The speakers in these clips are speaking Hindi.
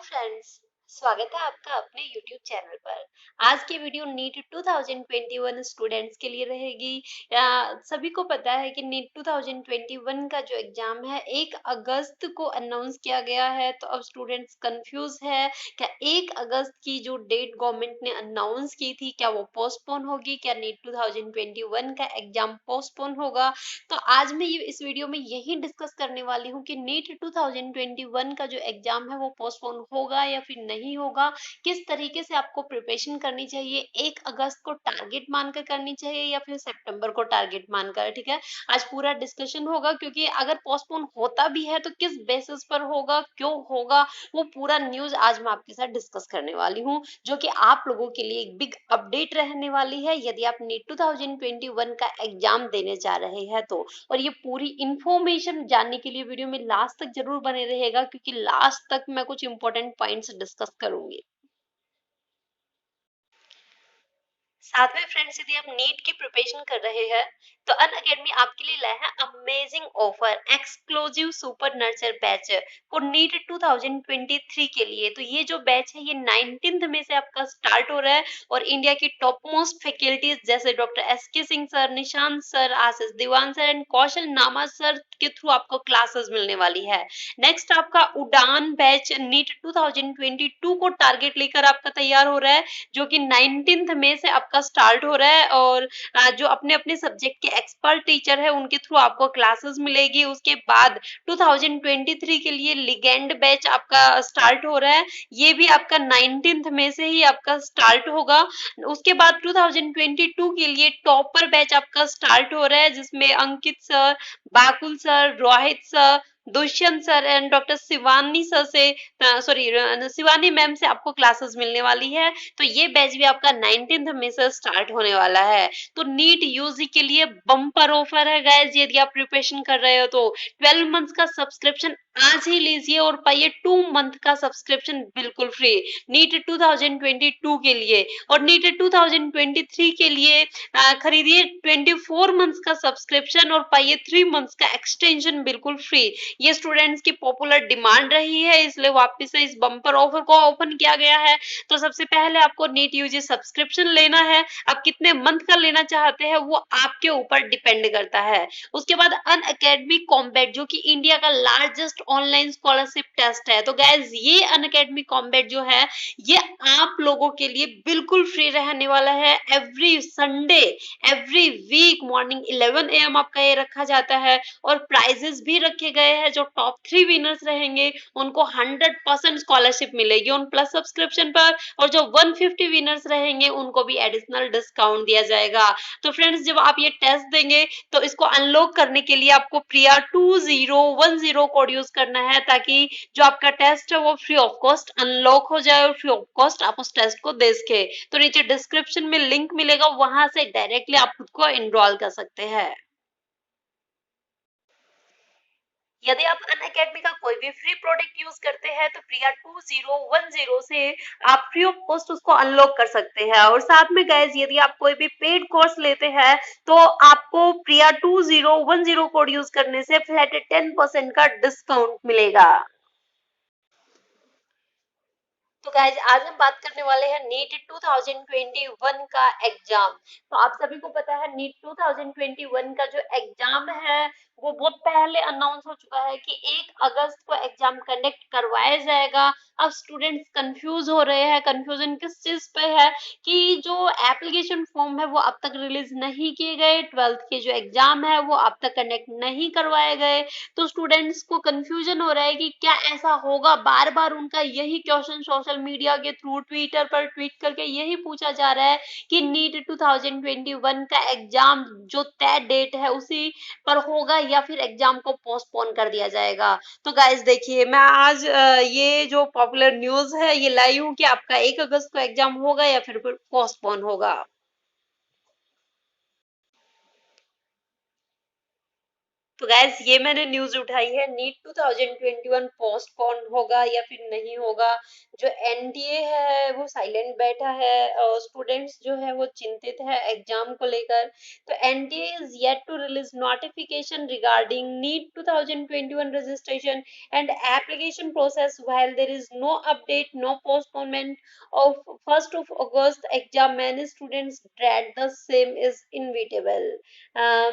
फ्रेंड्स, स्वागत है आपका अपने YouTube चैनल पर। आज की वीडियो नीट 2021 स्टूडेंट्स के लिए रहेगी। सभी को पता है कि नीट 2021 का जो एग्जाम है 1 अगस्त को अनाउंस किया गया है, तो अब स्टूडेंट्स कंफ्यूज है। क्या 1 अगस्त की जो डेट गवर्नमेंट ने अनाउंस की थी, क्या वो पोस्टपोन होगी? क्या नीट 2021 का एग्जाम पोस्टपोन होगा? तो आज मैं इस वीडियो में यही डिस्कस करने वाली हूँ कि नीट 2021 का जो एग्जाम है वो पोस्टपोन होगा या फिर नहीं होगा। किस तरीके से आपको प्रिपरेशन करनी चाहिए, 1 अगस्त को टारगेट मानकर करनी चाहिए या फिर सितंबर को टारगेट मानकर। ठीक है, आज पूरा डिस्कशन होगा, क्योंकि अगर पोस्टपोन होता भी है तो किस बेसिस पर होगा, क्यों होगा, वो पूरा न्यूज आज मैं आपके साथ डिस्कस करने वाली हूँ, जो कि आप लोगों के लिए एक बिग अपडेट रहने वाली है यदि आप नीट 2021 का एग्जाम देने जा रहे हैं तो। और ये पूरी इंफॉर्मेशन जानने के लिए वीडियो में लास्ट तक जरूर बने रहेगा, क्योंकि लास्ट तक मैं कुछ इंपॉर्टेंट पॉइंट्स डिस्कस करूंगी। साथ में फ्रेंड्स, यदि आप नीट की प्रिपरेशन कर रहे हैं तो अन अकेडमी आपके लिए लाया है amazing offer, exclusive super nurture batch for NEET 2023 के लिए। तो ये जो बैच है ये 19th में से आपका स्टार्ट हो रहा है, और इंडिया की टॉप मोस्ट फैकल्टीज जैसे doctor SK Singh sir, Nishant sir, Ashish Diwan sir and Kaushal Nama sir के थ्रू आपको क्लासेस मिलने वाली है। नेक्स्ट आपका उड़ान बैच नीट 2022 को टारगेट लेकर आपका तैयार हो रहा है, जो कि 19th में से आपका स्टार्ट हो रहा है। और जो अपने अपने सब्जेक्ट के एक्सपर्ट टीचर है उनके थ्रू आपको क्लासेस मिलेगी। उसके बाद 2023 के लिए लिगेंड बैच आपका स्टार्ट हो रहा है, ये भी आपका 19th में से ही आपका स्टार्ट होगा। उसके बाद 2022 के लिए टॉपर बैच आपका स्टार्ट हो रहा है, जिसमें Ankit sir, Bakul sir, Rohit sir, Dushyant sir and doctor Shivani sir से, सॉरी, शिवानी मैम से आपको क्लासेस मिलने वाली है। तो ये बैच भी आपका 19th में से स्टार्ट होने वाला है। तो नीट यूजी के लिए बम्पर ऑफर है गाइस, यदि आप प्रिपरेशन कर रहे हो तो 12 मंथ का सब्सक्रिप्शन आज ही लीजिए और पाइए 2 मंथ का सब्सक्रिप्शन बिल्कुल फ्री नीट 2022 के लिए। और नीट 2023 के लिए खरीदिए 24 मंथ्स का सब्सक्रिप्शन और पाइए 3 मंथ्स का एक्सटेंशन बिल्कुल फ्री। ये स्टूडेंट्स की पॉपुलर डिमांड रही है, इसलिए वापस से इस बम्पर ऑफर को ओपन किया गया है। तो सबसे पहले आपको नीट यूजी सब्सक्रिप्शन लेना है। आप कितने मंथ का लेना चाहते हैं वो आपके ऊपर डिपेंड करता है। उसके बाद अन अकेडमी कॉम्बैट, जो कि इंडिया का लार्जेस्ट ऑनलाइन स्कॉलरशिप टेस्ट है। तो गाइज ये अन अकेडमी कॉम्बैट जो है ये आप लोगों के लिए बिल्कुल फ्री रहने वाला है। Every Sunday, every week morning 11 AM आपका ये रखा जाता है, और प्राइजेस भी रखे गए हैं। जो टॉप 3 विनर्स रहेंगे उनको 100% स्कॉलरशिप मिलेगी उन प्लस सब्सक्रिप्शन पर, और जो 150 विनर्स रहेंगे उनको भी एडिशनल डिस्काउंट दिया जाएगा। तो फ्रेंड्स, जब आप ये टेस्ट देंगे तो इसको अनलॉक करने के लिए आपको प्रिया 2010 कोड यूज करना है, ताकि जो आपका टेस्ट है वो फ्री ऑफ कॉस्ट अनलॉक हो जाए और फ्री ऑफ कॉस्ट आप उस टेस्ट को दे सके। तो नीचे डिस्क्रिप्शन में लिंक मिलेगा, वहां से डायरेक्टली आप खुद को एनरोल कर सकते हैं। यदि आप अन अकेडमी का कोई भी फ्री प्रोडक्ट यूज करते हैं तो प्रिया 2010 से आप फ्री ऑफ कॉस्ट उसको अनलॉक कर सकते हैं। और साथ में गाइज, यदि आप कोई भी पेड कोर्स लेते हैं तो आपको प्रिया 2010 कोड यूज करने से फ्लैट 10% का डिस्काउंट मिलेगा। तो गाइज, आज हम बात करने वाले हैं नीट 2021 का एग्जाम। तो आप सभी को पता है नीट 2021 का जो एग्जाम है वो बहुत पहले अनाउंस हो चुका है कि 1 अगस्त को एग्जाम कंडक्ट करवाया जाएगा। अब स्टूडेंट्स कंफ्यूज हो रहे हैं। कंफ्यूजन किस चीज पे है कि जो एप्लीकेशन फॉर्म है वो अब तक रिलीज नहीं किए गए, 12th के जो एग्जाम है वो अब तक कंडक्ट नहीं करवाए गए। तो स्टूडेंट्स को कंफ्यूजन हो रहा है कि क्या ऐसा होगा। बार बार उनका यही क्वेश्चन सोशल मीडिया के थ्रू, ट्विटर पर ट्वीट करके यही पूछा जा रहा है कि नीट 2021 का एग्जाम जो तय डेट है उसी पर होगा या फिर एग्जाम को पोस्टपोन कर दिया जाएगा। तो गाइस देखिए, मैं आज ये जो पॉपुलर न्यूज है ये लाई हूँ कि आपका 1 अगस्त को एग्जाम होगा या फिर पोस्टपोन होगा। तो गैस ये मैंने न्यूज उठाई है, नीट 2021 पोस्टपोन होगा या फिर नहीं होगा। जो एनटीए है वो साइलेंट बैठा है, और स्टूडेंट्स जो है वो चिंतित है एग्जाम को लेकर। तो NTA is yet to release notification regarding NEET 2021 registration and application process, while there is no update, no postponement of 1st of August exam, many students dread the same is inevitable.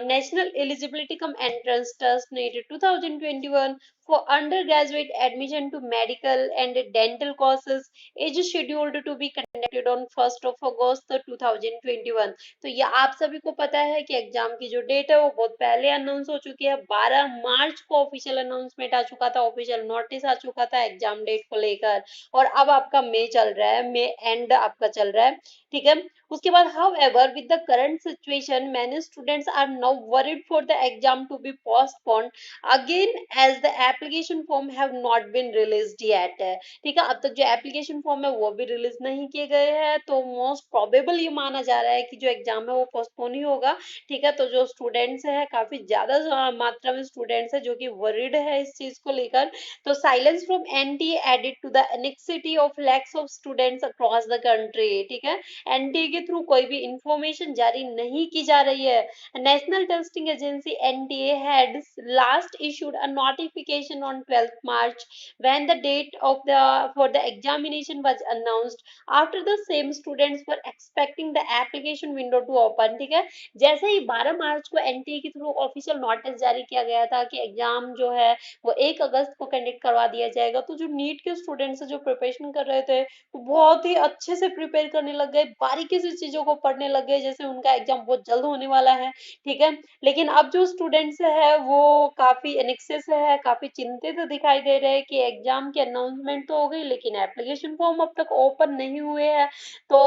National Eligibility Cum Entrance Test NEET 2021 for undergraduate admission to medical and dental courses is scheduled to be conducted on 1st of August 2021। तो ये आप सभी को पता है कि एग्जाम की जो डेट है वो बहुत पहले अनाउंस हो चुकी है। 12 मार्च को ऑफिशियल अनाउंसमेंट आ चुका था, ऑफिशियल नोटिस आ चुका था एग्जाम डेट को लेकर। और अब आपका मई चल रहा है, मई एंड आपका चल रहा है, ठीक है। उसके बाद however with the current situation many students are now worried for the exam to be postponed again as the application form have not been released yet। ठीक है, अब तक जो एप्लीकेशन फॉर्म है वो भी रिलीज नहीं किए गए हैं, तो मोस्ट प्रोबेबल ये माना जा रहा है कि जो एग्जाम है वो पोस्टपोन ही होगा। ठीक है, तो जो स्टूडेंट्स है काफी ज्यादा मात्रा में स्टूडेंट्स है जो कि वरीड है इस चीज को लेकर। तो silence from NTA added to the anxiety of lakhs of students across the country. ठीक है, एनटीए के थ्रू कोई भी इंफॉर्मेशन जारी नहीं की जा रही है। National testing agency NTA had last issued a notification on 12th March when the date of the for the examination was announced। After the same students were expecting the application window to open। ठीक है, जैसे ही 12 मार्च को एनटीए के थ्रू ऑफिशियल नोटिस जारी किया गया था कि एग्जाम जो है वो 1 अगस्त को कंडक्ट करवा दिया जाएगा, तो जो नीट के स्टूडेंट्स जो प्रिपरेशन कर रहे थे बहुत ही अच्छे से प्रिपेयर करने लग गए, बारीकी से चीजों को पढ़ने लग गए, जैसे उनका एग्जाम बहुत जल्द होने वाला है। ठीक है, लेकिन अब जो स्टूडेंट्स है वो काफी एनेक्सियस है, काफी चिंतित दिखाई दे रहे हैं कि एग्जाम की अनाउंसमेंट तो हो गई लेकिन एप्लीकेशन फॉर्म अब तक ओपन नहीं हुए हैं। तो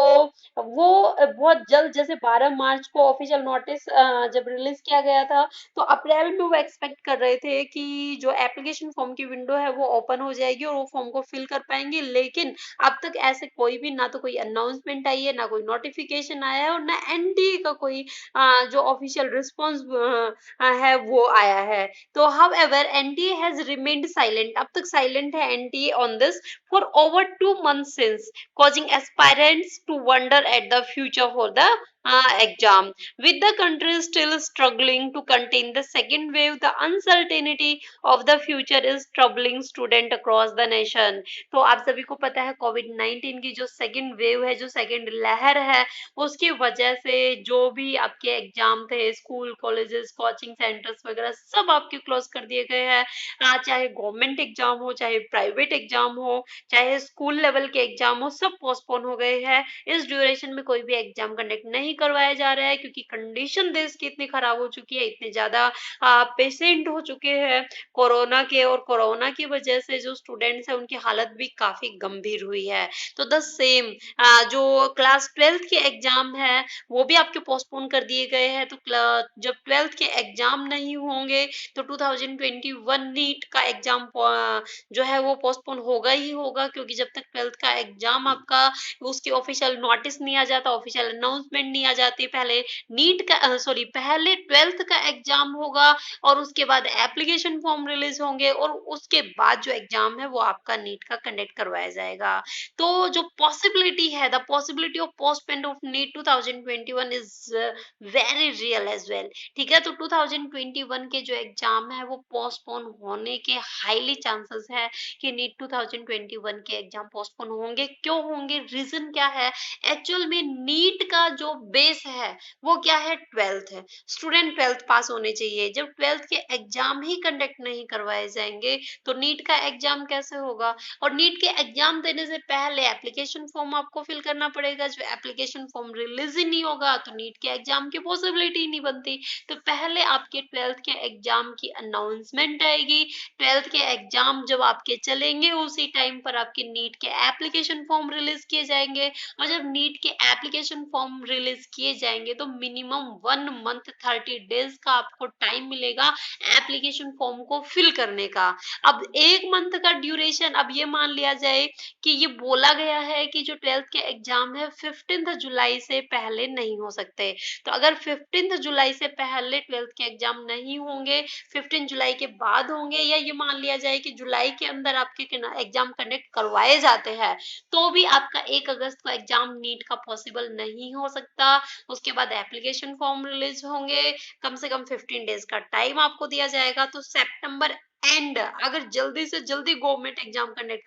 वो बहुत जल्द, जैसे 12 मार्च को ऑफिशियल नोटिस जब रिलीज किया गया था, तो अप्रैल में वो एक्सपेक्ट कर रहे थे कि जो एप्लीकेशन फॉर्म की विंडो है वो ओपन हो जाएगी और वो फॉर्म को फिल कर पाएंगे। लेकिन अब तक ऐसे कोई भी, ना तो कोई अनाउंसमेंट आई है, ना कोई नोटिफिकेशन आया है, और ना एनटीए का कोई जो ऑफिशियल रिस्पॉन्स है वो आया है। तो however NTA has remained silent, अब तक साइलेंट है NTA on this for over 2 months since causing aspirants to wonder at the future for the exam। With the country still struggling to contain the second wave, the uncertainty of the future is troubling student across the nation। तो आप सभी को पता है कोविड-19 की जो सेकंड वेव है, जो सेकंड लहर है, उसकी वजह से जो भी आपके एग्जाम थे, स्कूल, कॉलेजेस, कोचिंग सेंटर्स वगैरह सब आपके क्लोज कर दिए गए हैं। चाहे गवर्नमेंट एग्जाम हो, चाहे प्राइवेट एग्जाम हो, चाहे स्कूल लेवल के एग्जाम हो, सब पोस्टपोन हो गए हैं। इस ड्यूरेशन में कोई भी एग्जाम कंडक्ट नहीं करवाया जा रहा है क्योंकि कंडीशन देश की इतनी खराब हो चुकी है, इतने ज्यादा पेशेंट हो चुके हैं कोरोना के, और कोरोना की वजह से जो स्टूडेंट्स हैं उनकी हालत भी काफी गंभीर हुई है। तो द सेम जो क्लास 12th के एग्जाम है वो भी आपके पोस्टपोन कर दिए गए हैं। तो जब 12th के एग्जाम नहीं होंगे तो 2021 नीट का एग्जाम जो है वो पोस्टपोन होगा ही होगा, क्योंकि जब तक 12th का एग्जाम आपका उसकी ऑफिशियल नोटिस नहीं आ जाता, ऑफिशियल अनाउंसमेंट नहीं आ जाती, पहले नीट का सॉरी पहले 12th का एग्जाम होगा और उसके बाद एप्लीकेशन फॉर्म रिलीज होंगे और उसके बाद जो एग्जाम है वो आपका नीट का कंडक्ट करवाया जाएगा। तो जो पॉसिबिलिटी है, the possibility of postpone of NEET 2021 is very real as well. ठीक है, तो 2021 के जो एग्जाम है वो पोस्टपोन होने के हाईली चांसेस है कि नीट 2021 के एग्जाम पोस्टपोन होंगे। क्यों होंगे, रीजन क्या है? एक्चुअल में नीट का जो बेस है वो क्या है? 12th है। स्टूडेंट 12th पास होने चाहिए। जब 12th के एग्जाम ही कंडक्ट नहीं करवाए जाएंगे तो नीट का एग्जाम कैसे होगा? और नीट के एग्जाम देने से पहले एप्लीकेशन फॉर्म आपको फिल करना पड़ेगा। जो एप्लीकेशन फॉर्म रिलीज ही नहीं होगा तो नीट के एग्जाम की पॉसिबिलिटी ही नहीं बनती। तो पहले आपके 12th के एग्जाम की अनाउंसमेंट आएगी, 12th के एग्जाम जब आपके चलेंगे उसी टाइम पर आपके नीट के एप्लीकेशन फॉर्म रिलीज किए जाएंगे, और जब नीट के एप्लीकेशन फॉर्म रिलीज डेज किए जाएंगे तो मिनिमम 1 मंथ 30 डेज का आपको टाइम मिलेगा एप्लीकेशन फॉर्म को फिल करने का। अब 1 मंथ का ड्यूरेशन, अब ये मान लिया जाए कि ये बोला गया है कि जो 12th के एग्जाम है 15 जुलाई से पहले नहीं हो सकते। तो अगर 15 जुलाई से पहले 12th के एग्जाम नहीं होंगे, 15 जुलाई के बाद होंगे, या ये मान लिया जाए कि जुलाई के अंदर आपके एग्जाम कंडक्ट करवाए जाते हैं, तो भी आपका 1 अगस्त को एग्जाम नीट का पॉसिबल नहीं हो सकता। उसके बाद एप्लीकेशन फॉर्म रिलीज होंगे, कम से कम 15 डेज का टाइम आपको दिया जाएगा। तो सितंबर एंड, अगर जल्दी से जल्दी गवर्नमेंट एग्जाम कंडक्ट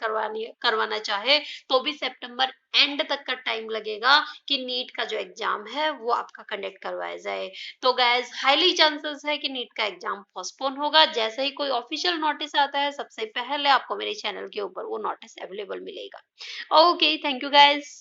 करवाना चाहे तो भी सितंबर एंड तक का टाइम लगेगा कि नीट का जो एग्जाम है वो आपका कंडक्ट करवाया जाए। तो गाइस हाईली चांसेस है कि नीट का एग्जाम पोस्टपोन होगा। जैसे ही कोई ऑफिशियल नोटिस आता है सबसे पहले आपको मेरे चैनल के ऊपर वो नोटिस अवेलेबल मिलेगा। Okay, thank you guys.